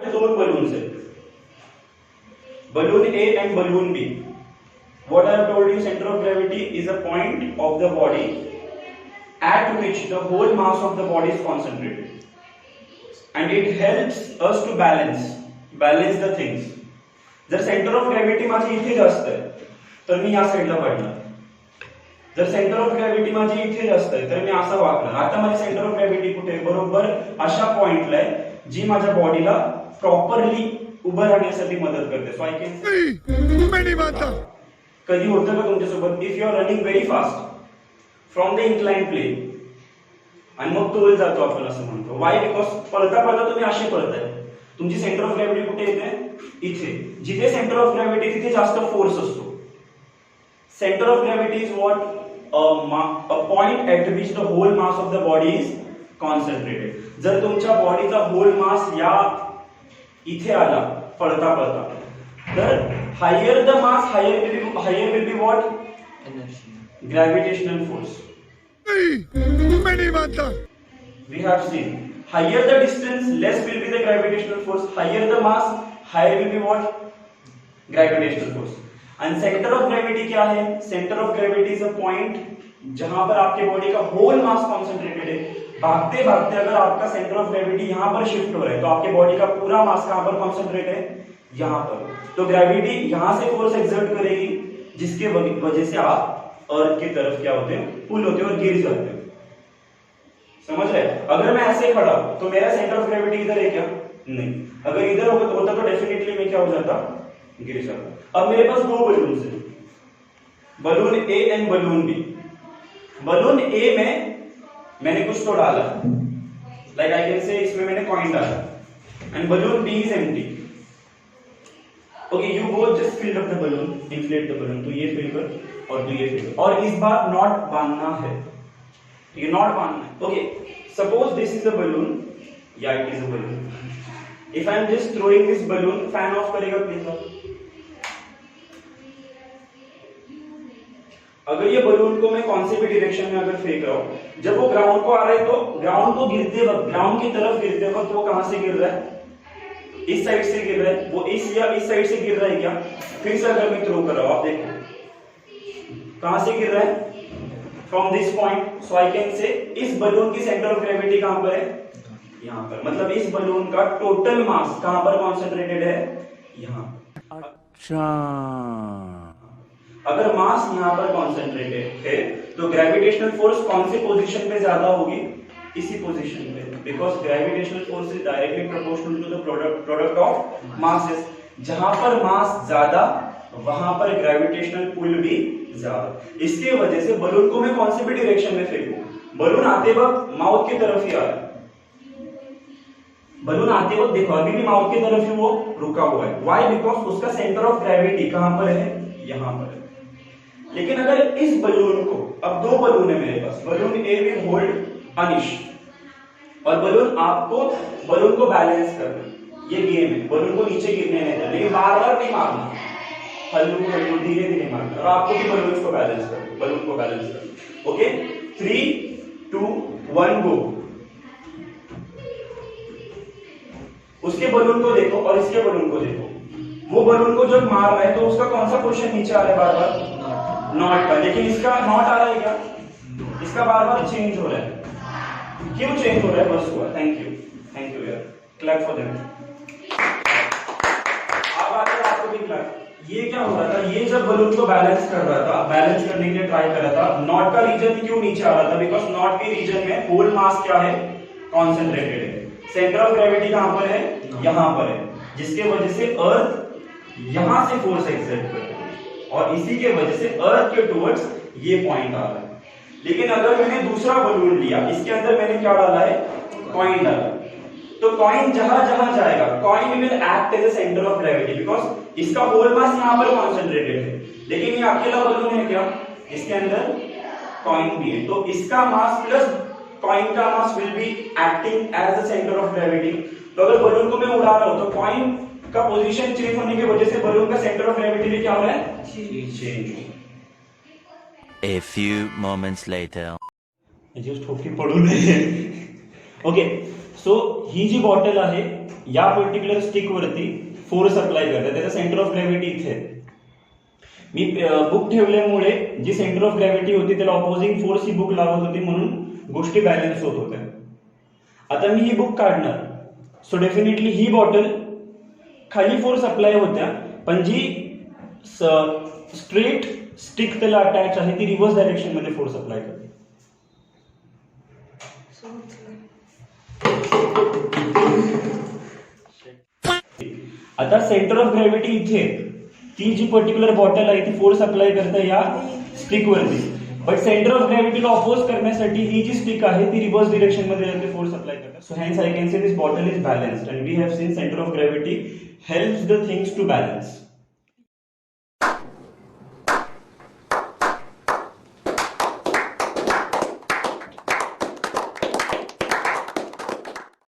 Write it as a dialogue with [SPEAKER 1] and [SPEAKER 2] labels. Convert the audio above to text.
[SPEAKER 1] दोन बलून्स आहेत, balloon A and balloon B. What I have told you, center of gravity is a point of the body at which the whole mass of the body is concentrated, and it helps us to balance the things. जर centre of gravity माझी इथे जास्त आहे तर मी या साईडला पडणार. जर सेंटर ऑफ ग्रॅव्हिटी माझी इथे जास्त आहे तर मी असं वाकणार. आता माझी सेंटर ऑफ ग्रॅव्हिटी कुठे आहे? बरोबर अशा पॉइंटला आहे जी माझ्या बॉडीला प्रॉपरली उभं राहण्यासाठी मदत करते. सो आय कॅन कधी होतं का तुमच्यासोबत, if you are running very fast from the incline plane आणि मग तोल जातो आपण असं म्हणतो. वाय? बिकॉज पळता पळता तुम्ही असे पळताय, तुमची सेंटर ऑफ ग्रॅव्हिटी कुठे येते? इथे. जिथे सेंटर ऑफ ग्रॅव्हिटी तिथे जास्त फोर्स असतो. Centre of gravity is what? A point at which the whole mass of the body is concentrated. जर तुमच्या बॉडीचा होल मास या इथे आला पळता पळता तर higher the mass, higher will be what? Energy. Gravitational force. We have seen. Higher the distance, less will be the gravitational force. Higher the mass, higher will be what? Gravitational force. And center of gravity क्या है? Center of gravity is a point जहां पर आपके body का whole mass concentrated है. भागते भागते अगर आपका सेंटर ऑफ ग्रेविटी यहां पर शिफ्ट हो रहा है तो आपके बॉडी का पूरा मास कहां पर कॉन्सेंट्रेट है? यहां पर. तो ग्रेविटी यहां से फोर्स एक्सर्ट करेगी जिसके वजह से आप अर्थ की तरफ क्या होते हैं? पुल होते हैं और गिर जाते हैं. समझ रहे? अगर मैं ऐसे खड़ा तो मेरा सेंटर ऑफ ग्रेविटी इधर है क्या? नहीं. अगर इधर होता तो डेफिनेटली मैं क्या हो जाता? गिर जाता. अब मेरे पास दो बलून है, balloon A and balloon B. Balloon A में मैंने कुछ तो डाला, लाइक आई कैन से इसमें मैंने कॉइन डाला, and balloon B is empty. Okay, you both just fill up the balloon, inflate the balloon. तो ये फिल कर और तो ये फिल कर. और इस बार नॉट बांधना है, ये नॉट बांधना है. Okay, suppose this is a balloon, या it is a balloon. If I am just throwing this balloon, fan off करेगा प्लीज. अगर ये बलून को मैं कौन से भी डायरेक्शन में अगर फेंक रहा हूं, जब वो ग्राउंड को आ रहा है तो ग्राउंड को गिरते वक्त, ग्राउंड की तरफ गिरते वक्त वो कहां से गिर रहा है? इस साइड से गिर रहा है. वो इस या इस साइड से गिर रहा है क्या? फिर से अगर मैं थ्रो कर रहा हूं, आप देखो कहां से गिर रहा है? From this point. So I can say इस बलून की सेंटर ऑफ ग्रेविटी कहां पर है? यहां पर. मतलब इस बलून का टोटल मास कहां पर कॉन्सेंट्रेटेड है? यहां. अच्छा, अगर मास यहां पर कॉन्सेंट्रेटेड है तो ग्रेविटेशनल फोर्स कौन से पोजीशन पे ज्यादा होगी? इसी पोजीशन पे. Because gravitational force is directly proportional to the product of masses. जहां पर मास ज्यादा वहां पर ग्रेविटेशनल पुल भी ज्यादा. इसके वजह से बलून को मैं कौन से भी डायरेक्शन में फेंकूं, बलून आते वक्त माउथ की तरफ ही आ रहा है. बलून आते वक्त देखो अभी भी माउथ की तरफ ही वो रुका हुआ है. व्हाई? बिकॉज उसका सेंटर ऑफ ग्रेविटी कहां पर है? यहां पर है. लेकिन अगर इस बलून को, अब दो बलून है मेरे पास, बलून ए विल होल्ड अनिश और बलून आपको बलून को बैलेंस करना. ये गेम है, बलून को नीचे गिरने नहीं देना, लेकिन बार बार नहीं मारना, हल्लू हल्लू धीरे धीरे मारना. और आपको भी बलून को बैलेंस करना, बलून को बैलेंस करना. ओके, 3, 2, 1 गो. उसके बलून को देखो और इसके बलून को देखो. वो बलून को जब मार रहा है तो उसका कौन सा पोर्शन नीचे आ रहा है? बार बार नॉट का. लेकिन इसका नॉट आ रहा है क्या? इसका बार बार चेंज हो रहा है. क्यों चेंज हो रहा है? बस हुआ. थैंक यू यार, क्लैप फॉर देम. अब आगे आपको भी क्लैप. ये क्या हो रहा था? ये जब बलून को बैलेंस कर रहा था, बैलेंस करने के लिए ट्राई कर रहा था, नॉट का रीजन क्यों नीचे आ रहा था? बिकॉज नॉट के रीजन में होल मास क्या है? कॉन्सेंट्रेटेड है. सेंटर ऑफ ग्रेविटी कहां पर है? यहां पर है. जिसके वजह से अर्थ यहां से फोर्स एक्सर्ट कर रहा है और इसी के वजह से अर्थ के टुवर्ड्स ये पॉइंट आ रहा है. लेकिन अगर मैंने दूसरा बलून लिया, इसके अंदर मैंने क्या डाला है? कॉइन डाला. तो कॉइन जहां जहां जाएगा, coin will act as a centre of gravity because इसका होल मास यहां पर कॉन्सेंट्रेटेड है. लेकिन ये अकेला बलून है क्या? इसके अंदर कॉइन भी है. तो इसका मास प्लस कॉइन का mass will be acting as a centre of gravity. तो अगर बलून को मैं उड़ा रहा हूं तो कॉइन का पोजीशन चेंज होने की वजह से बलून का सेंटर ऑफ ग्रेविटी भी क्या हो रहा है? Change.
[SPEAKER 2] A few moments later.
[SPEAKER 1] Just hope कि पढ़ू नहीं. ओके, सो ही जी बॉटल आहे या पर्टिक्युलर स्टिक वरती फोर्स अप्लाय करते, त्याचा सेंटर ऑफ ग्रॅव्हिटी इथे आहे. मी बुक ठेवल्यामुळे जी सेंटर ऑफ ग्रॅव्हिटी होती त्याला ऑपोजिंग फोर्स ही बुक लावत होती, म्हणून गोष्टी बॅलन्स होत होत्या. आता मी ही बुक काढणार, सो डेफिनेटली ही बॉटल खाली फोर्स अप्लाय होत्या, पण जी स्ट्रेट स्टिक त्याला अटॅच आहे ती रिव्हर्स डायरेक्शन मध्ये फोर्स अप्लाय करते. आता सेंटर ऑफ ग्रॅव्हिटी इथे, ती जी पर्टिक्युलर बॉटल आहे ती फोर्स अप्लाय करते या स्टिक वरती, बट सेंटर ऑफ ग्रॅव्हिटीला ऑपोज करण्यासाठी ही जी स्टिक आहे ती रिव्हर्स डिरेक्शन मध्ये जाते, फोर्स अप्लाय करते. So hence I can say this bottle is balanced and we have seen centre of gravity helps the things to balance.